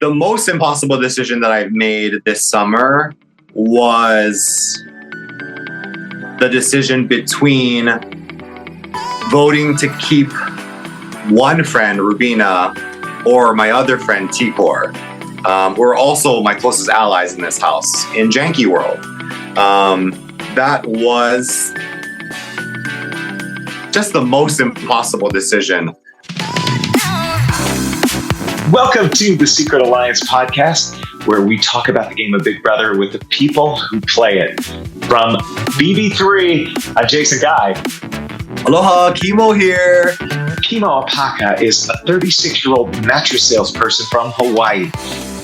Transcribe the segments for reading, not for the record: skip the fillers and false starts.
The most impossible decision that I've made this summer was the decision between voting to keep one friend, Rubina, or my other friend, T Core. We're also my closest allies in this house in Janky World. That was just the most impossible decision. Welcome to the Secret Alliance podcast, where we talk about the game of Big Brother with the people who play it. From BB3, I'm Jason Guy. Aloha, Kimo here. Kimo Apaka is a 36-year-old mattress salesperson from Hawaii.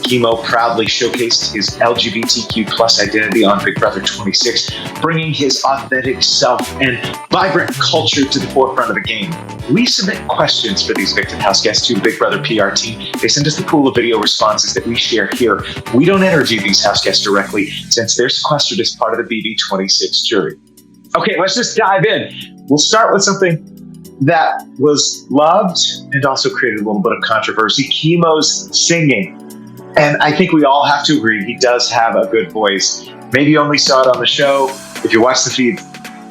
Kimo proudly showcased his LGBTQ plus identity on Big Brother 26, bringing his authentic self and vibrant culture to the forefront of the game. We submit questions for these Victim House guests to the Big Brother PR team. They send us the pool of video responses that we share here. We don't interview these house guests directly since they're sequestered as part of the BB26 jury. Okay, let's just dive in. We'll start with something that was loved and also created a little bit of controversy. Kimo's singing. And I think we all have to agree he does have a good voice. Maybe you only saw it on the show. If you watch the feed,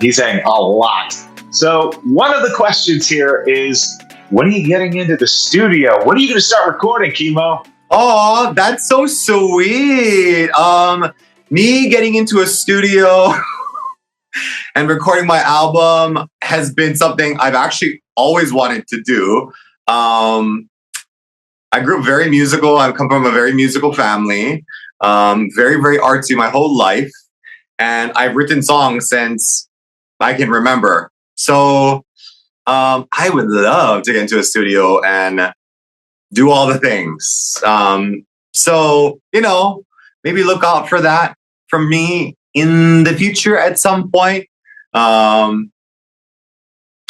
he sang a lot. So one of the questions here is, when are you getting into the studio? When are you going to start recording, Kimo? Oh, that's so sweet. Me getting into a studio and recording my album has been something I've actually always wanted to do. I grew up very musical. I come from a very musical family, very, very artsy my whole life. And I've written songs since I can remember. So I would love to get into a studio and do all the things. So, maybe look out for that from me in the future at some point. But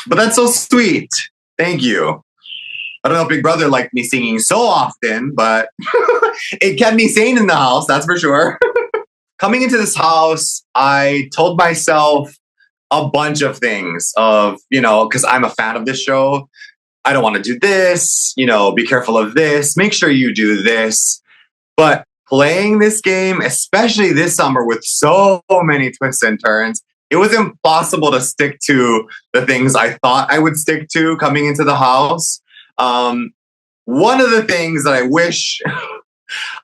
that's so sweet. Thank you. I don't know if Big Brother liked me singing so often, but it kept me sane in the house, that's for sure. Coming into this house, I told myself a bunch of things because I'm a fan of this show. I don't want to do this, be careful of this, make sure you do this. But playing this game, especially this summer with so many twists and turns, it was impossible to stick to the things I thought I would stick to coming into the house. One of the things that I wish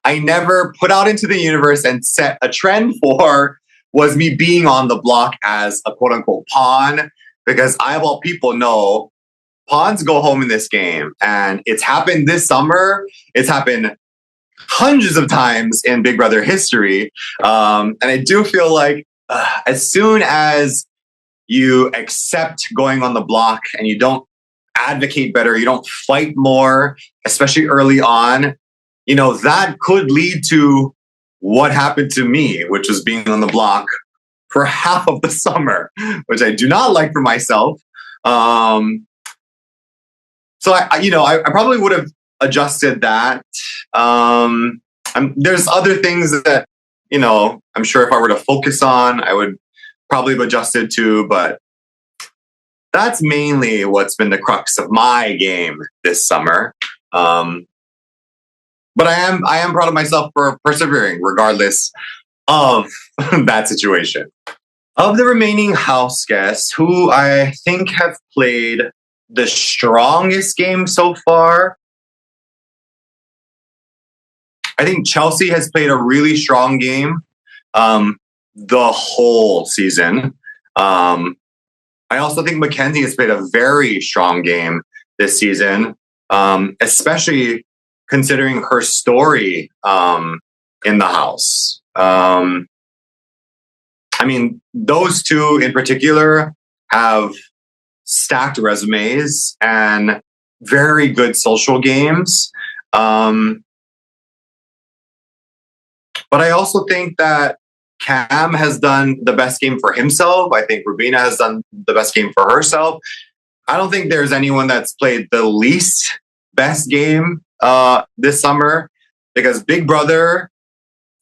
I never put out into the universe and set a trend for was me being on the block as a quote unquote pawn, because I, of all people, know pawns go home in this game. And it's happened this summer. It's happened hundreds of times in Big Brother history. And I do feel like as soon as you accept going on the block and you don't advocate better, you don't fight more, especially early on, that could lead to what happened to me, which was being on the block for half of the summer, which I do not like for myself. So I probably would have adjusted that. There's other things that, I'm sure if I were to focus on, I would probably have adjusted to, but that's mainly what's been the crux of my game this summer. But I am proud of myself for persevering regardless of that situation. Of the remaining house guests, who I think have played the strongest game so far, I think Chelsea has played a really strong game the whole season. I also think Mackenzie has played a very strong game this season, especially considering her story in the house. Those two in particular have stacked resumes and very good social games. But I also think that Cam has done the best game for himself. I think Rubina has done the best game for herself. I don't think there's anyone that's played the least best game this summer, because Big Brother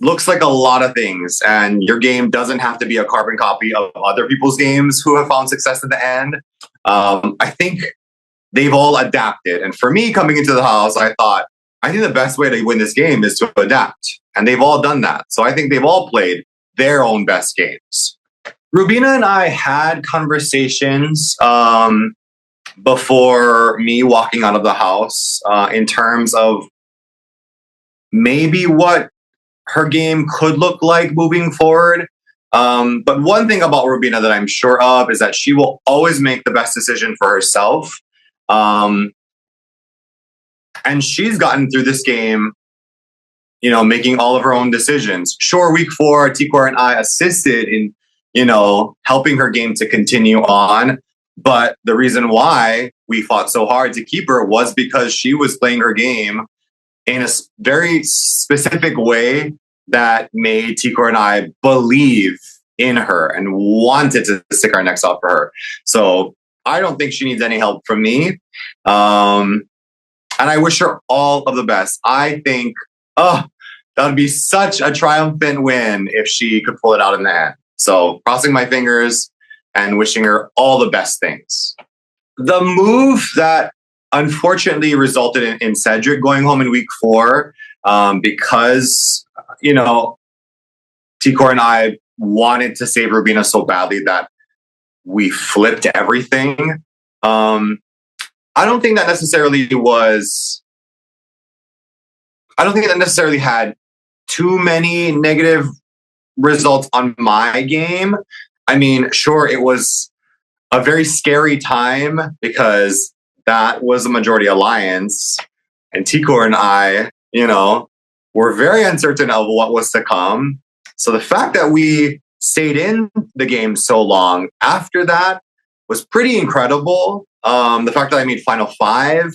looks like a lot of things, and your game doesn't have to be a carbon copy of other people's games who have found success at the end. I think they've all adapted. And for me, coming into the house, I thought I think the best way to win this game is to adapt. And they've all done that. So I think they've all played their own best games. Rubina and I had conversations before me walking out of the house in terms of maybe what her game could look like moving forward. But one thing about Rubina that I'm sure of is that she will always make the best decision for herself. And she's gotten through this game, making all of her own decisions. Sure, week 4, T Core and I assisted in, helping her game to continue on. But the reason why we fought so hard to keep her was because she was playing her game in a very specific way that made T Core and I believe in her and wanted to stick our necks out for her. So I don't think she needs any help from me. And I wish her all of the best. I think, that would be such a triumphant win if she could pull it out in the end. So crossing my fingers and wishing her all the best things. The move that unfortunately resulted in Cedric going home in week 4, because, T Core and I wanted to save Rubina so badly that we flipped everything. I don't think that necessarily had too many negative results on my game. I mean, sure, it was a very scary time because that was a majority alliance, and T Core and I, were very uncertain of what was to come. So the fact that we stayed in the game so long after that was pretty incredible. The fact that I made Final 5,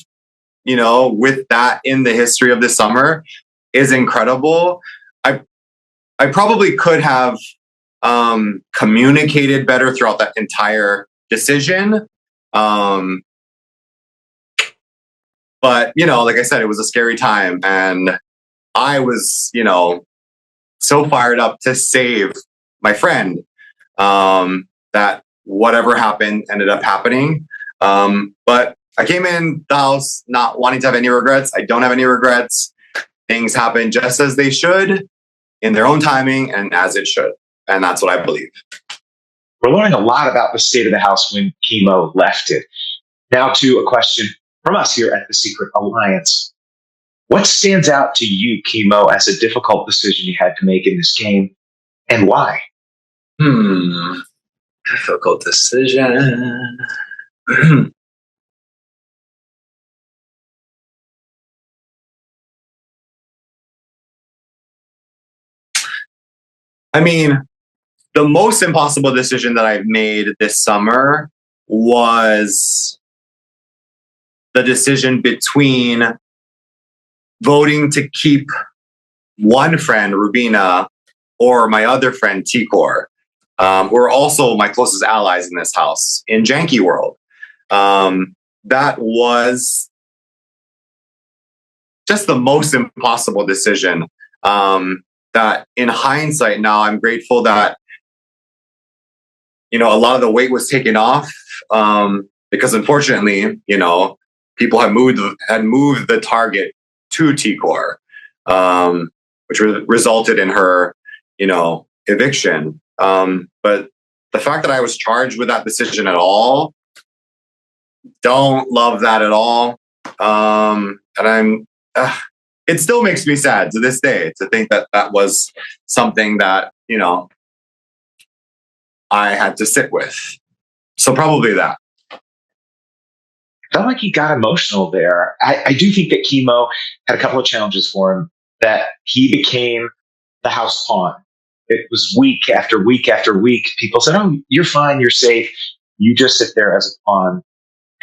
with that in the history of this summer is incredible. I probably could have communicated better throughout that entire decision. But, like I said, it was a scary time. And I was, so fired up to save my friend that whatever happened ended up happening. But I came in the house not wanting to have any regrets. I don't have any regrets. Things happen just as they should, in their own timing and as it should. And that's what I believe. We're learning a lot about the state of the house when Kimo left it. Now to a question from us here at the Secret Alliance. What stands out to you, Kimo, as a difficult decision you had to make in this game, and why? Difficult decision. I mean, the most impossible decision that I've made this summer was the decision between voting to keep one friend, Rubina, or my other friend, T Core. Who are also my closest allies in this house in Janky World. That was just the most impossible decision. That in hindsight now, I'm grateful that, a lot of the weight was taken off, because unfortunately, people had moved the target to T Core, which resulted in her, eviction. But the fact that I was charged with that decision at all, don't love that at all. And it still makes me sad to this day to think that that was something that, I had to sit with. So probably that. Felt like he got emotional there. I do think that Kimo had a couple of challenges for him, that he became the house pawn. It was week after week after week. People said, "Oh, you're fine. You're safe. You just sit there as a pawn."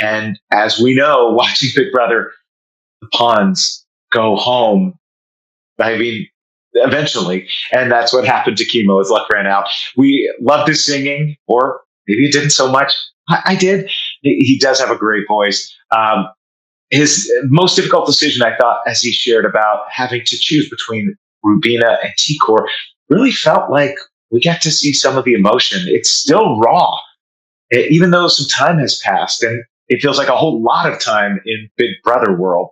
And as we know, watching Big Brother, the pawns go home. I mean, eventually. And that's what happened to Kimo. His luck ran out. We loved his singing, or maybe it didn't so much. I did. He does have a great voice. His most difficult decision, I thought, as he shared about having to choose between Rubina and T Core, really felt like we got to see some of the emotion. It's still raw, even though some time has passed. And it feels like a whole lot of time in Big Brother world.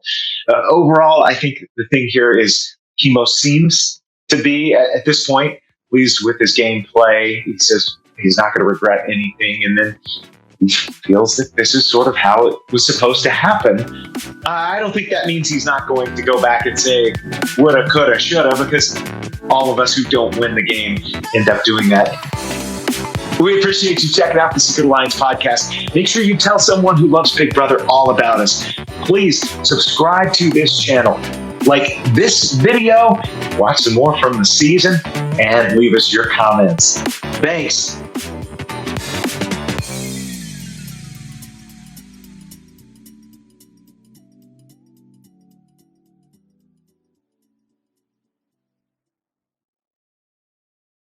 Overall, I think the thing here is Kimo seems to be, at this point, pleased with his gameplay. He says he's not going to regret anything, and then he feels that this is sort of how it was supposed to happen. I don't think that means he's not going to go back and say woulda, coulda, shoulda, because all of us who don't win the game end up doing that. We appreciate you checking out the Secret Alliance podcast. Make sure you tell someone who loves Big Brother all about us. Please subscribe to this channel. Like this video, watch some more from the season, and leave us your comments. Thanks.